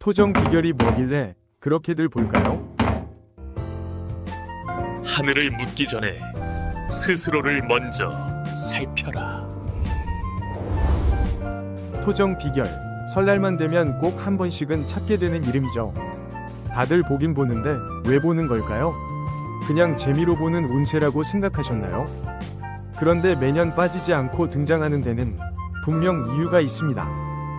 토정 비결이 뭐길래 그렇게들 볼까요? 하늘을 묻기 전에 스스로를 먼저 살펴라. 토정 비결, 설날만 되면 꼭 한 번씩은 찾게 되는 이름이죠. 다들 보긴 보는데 왜 보는 걸까요? 그냥 재미로 보는 운세라고 생각하셨나요? 그런데 매년 빠지지 않고 등장하는 데는 분명 이유가 있습니다.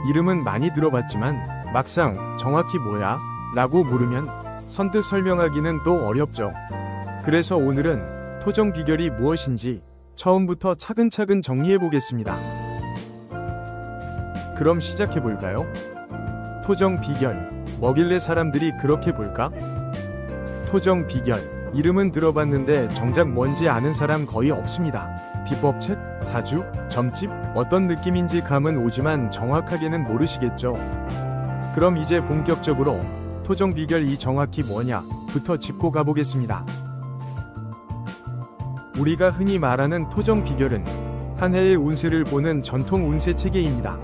이름은 많이 들어봤지만 막상 정확히 뭐야? 라고 물으면 선뜻 설명하기는 또 어렵죠. 그래서 오늘은 토정 비결이 무엇인지 처음부터 차근차근 정리해 보겠습니다. 그럼 시작해 볼까요? 토정 비결, 뭐길래 사람들이 그렇게 볼까? 토정 비결, 이름은 들어봤는데 정작 뭔지 아는 사람 거의 없습니다. 비법책, 사주, 점집, 어떤 느낌인지 감은 오지만 정확하게는 모르시겠죠. 그럼 이제 본격적으로 토정 비결 이 정확히 뭐냐부터 짚고 가보겠습니다. 우리가 흔히 말하는 토정 비결은 한 해의 운세를 보는 전통 운세 체계입니다.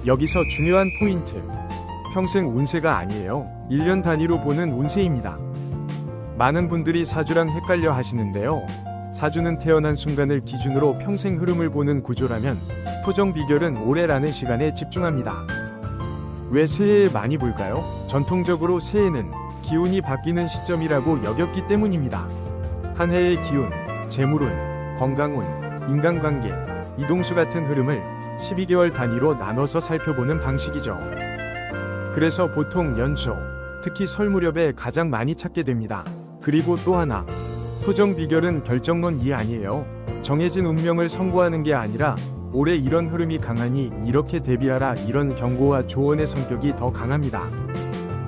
여기서 중요한 포인트, 평생 운세가 아니에요. 1년 단위로 보는 운세입니다. 많은 분들이 사주랑 헷갈려 하시는데요. 사주는 태어난 순간을 기준으로 평생 흐름을 보는 구조라면 토정 비결은 올해라는 시간에 집중합니다. 왜 새해에 많이 볼까요? 전통적으로 새해는 기운이 바뀌는 시점이라고 여겼기 때문입니다. 한 해의 기운, 재물운, 건강운, 인간관계, 이동수 같은 흐름을 12개월 단위로 나눠서 살펴보는 방식이죠. 그래서 보통 연초, 특히 설 무렵에 가장 많이 찾게 됩니다. 그리고 또 하나, 토정 비결은 결정론이 아니에요. 정해진 운명을 선고하는 게 아니라 올해 이런 흐름이 강하니 이렇게 대비하라, 이런 경고와 조언의 성격이 더 강합니다.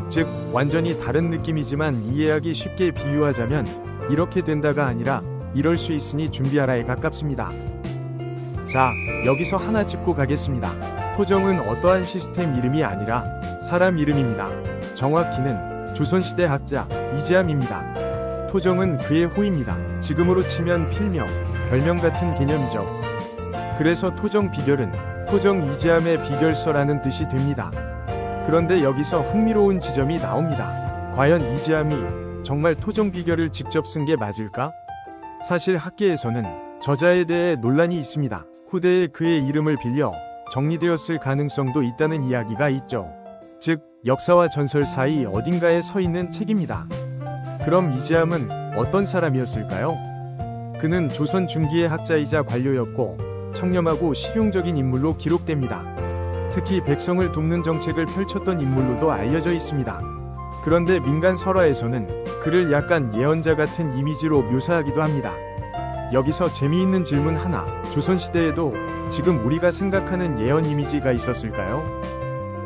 즉, 완전히 다른 느낌이지만 이해하기 쉽게 비유하자면 이렇게 된다가 아니라 이럴 수 있으니 준비하라에 가깝습니다. 자, 여기서 하나 짚고 가겠습니다. 토정은 어떠한 시스템 이름이 아니라 사람 이름입니다. 정확히는 조선시대 학자 이재함입니다. 토정은 그의 호입니다. 지금으로 치면 필명, 별명 같은 개념이죠. 그래서 토정 비결은 토정 이재함의 비결서라는 뜻이 됩니다. 그런데 여기서 흥미로운 지점이 나옵니다. 과연 이재함이 정말 토정 비결을 직접 쓴 게 맞을까? 사실 학계에서는 저자에 대해 논란이 있습니다. 후대에 그의 이름을 빌려 정리되었을 가능성도 있다는 이야기가 있죠. 즉, 역사와 전설 사이 어딘가에 서 있는 책입니다. 그럼 이재함은 어떤 사람이었을까요? 그는 조선 중기의 학자이자 관료였고 청렴하고 실용적인 인물로 기록됩니다. 특히 백성을 돕는 정책을 펼쳤던 인물로도 알려져 있습니다. 그런데 민간 설화에서는 그를 약간 예언자 같은 이미지로 묘사하기도 합니다. 여기서 재미있는 질문 하나, 조선시대에도 지금 우리가 생각하는 예언 이미지가 있었을까요?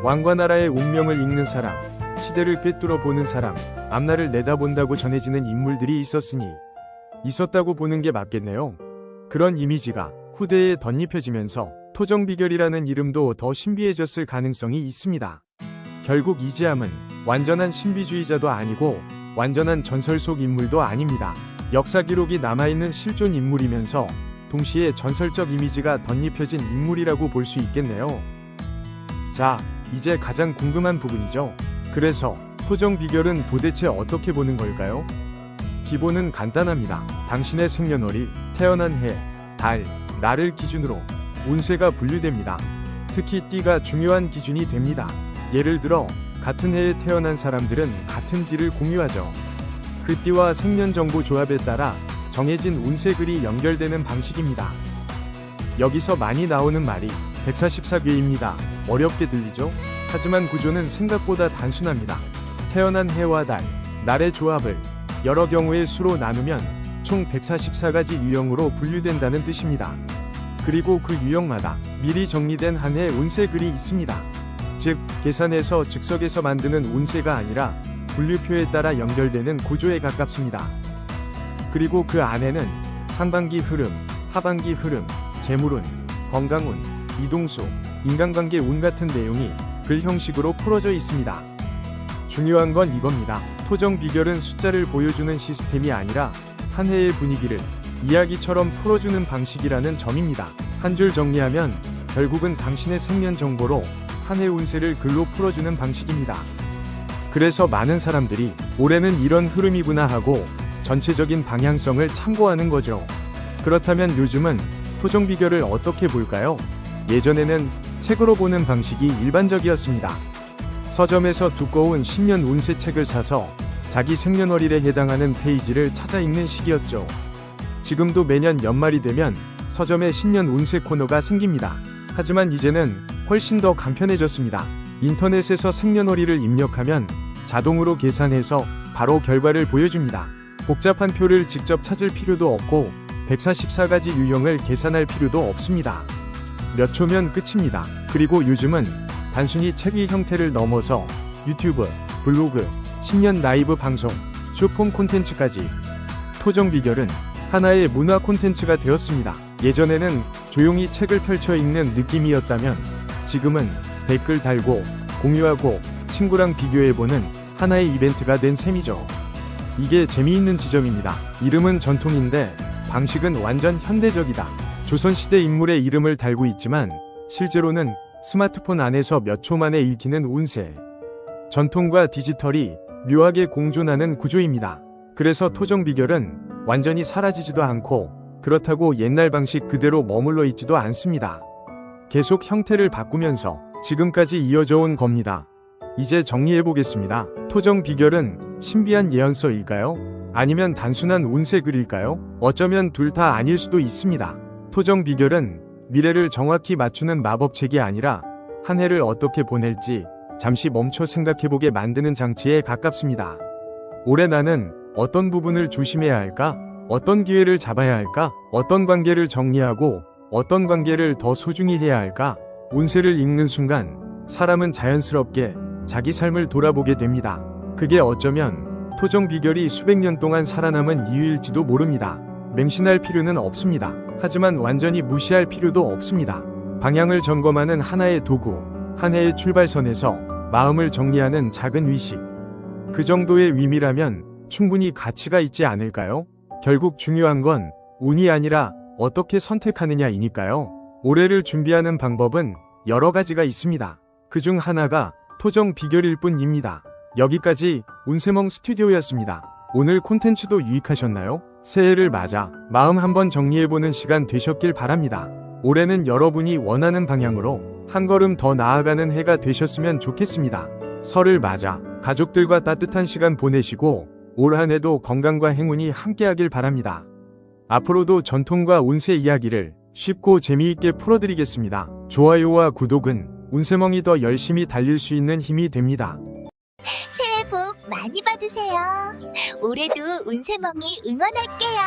왕과 나라의 운명을 읽는 사람, 시대를 꿰뚫어 보는 사람, 앞날을 내다본다고 전해지는 인물들이 있었다고 보는 게 맞겠네요. 그런 이미지가 후대에 덧입혀지면서 토정 비결이라는 이름도 더 신비해졌을 가능성이 있습니다. 결국 이재함은 완전한 신비주의자도 아니고 완전한 전설 속 인물도 아닙니다. 역사 기록이 남아있는 실존 인물이면서 동시에 전설적 이미지가 덧입혀진 인물이라고 볼 수 있겠네요. 자, 이제 가장 궁금한 부분이죠. 그래서 토정 비결은 도대체 어떻게 보는 걸까요? 기본은 간단합니다. 당신의 생년월일, 태어난 해, 달, 날을 기준으로 운세가 분류됩니다. 특히 띠가 중요한 기준이 됩니다. 예를 들어 같은 해에 태어난 사람들은 같은 띠를 공유하죠. 그 띠와 생년정보 조합에 따라 정해진 운세글이 연결되는 방식입니다. 여기서 많이 나오는 말이 144개입니다. 어렵게 들리죠? 하지만 구조는 생각보다 단순합니다. 태어난 해와 달, 날의 조합을 여러 경우의 수로 나누면 총 144가지 유형으로 분류된다는 뜻입니다. 그리고 그 유형마다 미리 정리된 한 해 운세글이 있습니다. 즉, 계산해서 즉석에서 만드는 운세가 아니라 분류표에 따라 연결되는 구조에 가깝습니다. 그리고 그 안에는 상반기 흐름, 하반기 흐름, 재물운, 건강운, 이동수, 인간관계 운 같은 내용이 글 형식으로 풀어져 있습니다. 중요한 건 이겁니다. 토정 비결은 숫자를 보여주는 시스템이 아니라 한 해의 분위기를 이야기처럼 풀어주는 방식이라는 점입니다. 한 줄 정리하면 결국은 당신의 생년 정보로 한 해 운세를 글로 풀어주는 방식입니다. 그래서 많은 사람들이 올해는 이런 흐름이구나 하고 전체적인 방향성을 참고하는 거죠. 그렇다면 요즘은 토종 비결을 어떻게 볼까요? 예전에는 책으로 보는 방식이 일반적이었습니다. 서점에서 두꺼운 신년 운세 책을 사서 자기 생년월일에 해당하는 페이지를 찾아 읽는 시기였죠. 지금도 매년 연말이 되면 서점에 신년 운세 코너가 생깁니다. 하지만 이제는 훨씬 더 간편해졌습니다. 인터넷에서 생년월일을 입력하면 자동으로 계산해서 바로 결과를 보여줍니다. 복잡한 표를 직접 찾을 필요도 없고 144가지 유형을 계산할 필요도 없습니다. 몇 초면 끝입니다. 그리고 요즘은 단순히 책의 형태를 넘어서 유튜브, 블로그, 신년 라이브 방송, 쇼폼 콘텐츠까지 토종 비결은 하나의 문화 콘텐츠가 되었습니다. 예전에는 조용히 책을 펼쳐 읽는 느낌이었다면 지금은 댓글 달고 공유하고 친구랑 비교해보는 하나의 이벤트가 된 셈이죠. 이게 재미있는 지점입니다. 이름은 전통인데 방식은 완전 현대적이다. 조선시대 인물의 이름을 달고 있지만 실제로는 스마트폰 안에서 몇 초 만에 읽히는 운세. 전통과 디지털이 묘하게 공존하는 구조입니다. 그래서 토종 비결은 완전히 사라지지도 않고 그렇다고 옛날 방식 그대로 머물러 있지도 않습니다. 계속 형태를 바꾸면서 지금까지 이어져 온 겁니다. 이제 정리해보겠습니다. 토종 비결은 신비한 예언서일까요? 아니면 단순한 운세 글일까요? 어쩌면 둘 다 아닐 수도 있습니다. 토종 비결은 미래를 정확히 맞추는 마법책이 아니라 한 해를 어떻게 보낼지 잠시 멈춰 생각해보게 만드는 장치에 가깝습니다. 올해 나는 어떤 부분을 조심해야 할까? 어떤 기회를 잡아야 할까? 어떤 관계를 정리하고 어떤 관계를 더 소중히 해야 할까? 운세를 읽는 순간 사람은 자연스럽게 자기 삶을 돌아보게 됩니다. 그게 어쩌면 토종 비결이 수백 년 동안 살아남은 이유일지도 모릅니다. 맹신할 필요는 없습니다. 하지만 완전히 무시할 필요도 없습니다. 방향을 점검하는 하나의 도구, 한 해의 출발선에서 마음을 정리하는 작은 의식. 그 정도의 의미라면 충분히 가치가 있지 않을까요? 결국 중요한 건 운이 아니라 어떻게 선택하느냐이니까요. 올해를 준비하는 방법은 여러 가지가 있습니다. 그중 하나가 토종 비결일 뿐입니다. 여기까지 운세멍 스튜디오였습니다. 오늘 콘텐츠도 유익하셨나요? 새해를 맞아 마음 한번 정리해보는 시간 되셨길 바랍니다. 올해는 여러분이 원하는 방향으로 한 걸음 더 나아가는 해가 되셨으면 좋겠습니다. 설을 맞아 가족들과 따뜻한 시간 보내시고 올 한 해도 건강과 행운이 함께하길 바랍니다. 앞으로도 전통과 운세 이야기를 쉽고 재미있게 풀어드리겠습니다. 좋아요와 구독은 운세멍이 더 열심히 달릴 수 있는 힘이 됩니다. 새해 복 많이 받으세요. 올해도 운세멍이 응원할게요.